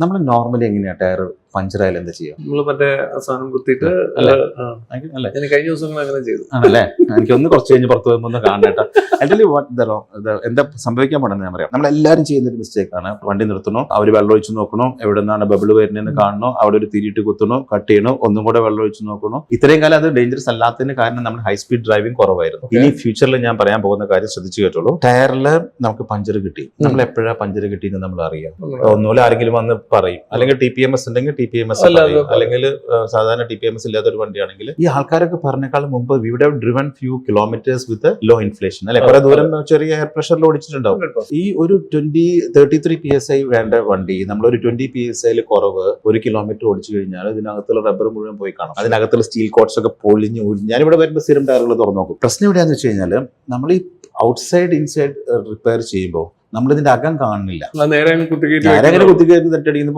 നമ്മൾ നോർമലി എങ്ങനെയാ tyre puncture ആയാലും എന്താ ചെയ്യാം? നമ്മള് മറ്റേ സാധനം കുത്തിയിട്ട് അല്ലേ? ഞാൻ കഴിഞ്ഞ ദിവസങ്ങൾ അങ്ങനെ ചെയ്തു. ആണല്ലേ? എനിക്കൊന്ന് കുറച്ച് കഴിഞ്ഞ് പുറത്ത് പോകുമ്പോൾ ഒന്ന് കാണേട്ടാ. ആക്ച്വലി എന്താ സംഭവിക്കാൻ പാടെന്ന് ഞാൻ പറയാം. നമ്മളെല്ലാവരും ചെയ്യുന്ന ഒരു മിസ്റ്റേക്ക് ആണ്. വണ്ടി നിർത്തണോ, അവർ വെള്ളം ഒഴിച്ച് നോക്കണോ, എവിടെ നിന്നാണ് ബബിൾ വരുന്നതെന്ന് കാണണോ, അവിടെ ഒരു തിരിയിട്ട് കുത്തണോ, കട്ട് ചെയ്യണോ, ഒന്നും കൂടെ വെള്ളം ഒഴിച്ച് നോക്കണോ. ഇത്രയും കാലം അത് ഡേഞ്ചറസ് അല്ലാത്തതിന് കാരണം നമ്മൾ ഹൈ സ്പീഡ് ഡ്രൈവിംഗ് കുറവായിരുന്നു. ഇനി ഫ്യൂച്ചറിൽ ഞാൻ പറയാൻ പോകുന്ന കാര്യം ശ്രദ്ധിച്ചു കേട്ടോളൂ. ടയറിൽ നമുക്ക് പഞ്ചർ കിട്ടി, നമ്മൾ എപ്പോഴാണ് പഞ്ചർ കിട്ടിയെന്ന് നമ്മൾ അറിയാം. ഒന്നുമില്ല, ആരെങ്കിലും വന്ന് പറയും, അല്ലെങ്കിൽ TPMS ഉണ്ടെങ്കിൽ TPMS അല്ലെങ്കിൽ സാധാരണ TPMS ഇല്ലാത്ത ഒരു വണ്ടിയാണെങ്കിൽ ഈ ആൾക്കാരൊക്കെ പറഞ്ഞേക്കാൾ മുമ്പ് we would have driven few kilometres with low inflation, അല്ലെ? കുറെ ദൂരം ചെറിയ എയർ പ്രഷറിൽ ഓടിച്ചിട്ടുണ്ടാവും. ഈ ഒരു 33 PSI വേണ്ട വണ്ടി നമ്മളൊരു 20 PSI കുറവ് 1 കിലോമീറ്റർ ഓടിച്ചു കഴിഞ്ഞാൽ ഇതിനകത്തുള്ള റബ്ബർ മുഴുവൻ പോയി കാണും. അതിനകത്തുള്ള സ്റ്റീൽ കോട്ട്സ് ഒക്കെ പൊളിഞ്ഞ് ഞാനിവിടെ വരുമ്പോൾ സ്ഥിരം ടയറുകൾ തുറന്നു നോക്കും. പ്രശ്നം എവിടെയാന്ന് വെച്ച് കഴിഞ്ഞാൽ നമ്മൾ ഈ ഔട്ട്സൈഡ് ഇൻസൈഡ് റിപ്പയർ ചെയ്യുമ്പോൾ നമ്മളിതിന്റെ അകം കാണുന്നില്ല. നേരെ അങ്ങനെ കുത്തിക്കയറ്റി നേരെ അങ്ങനെ കുത്തിക്കയറ്റി തട്ടടിക്കുന്ന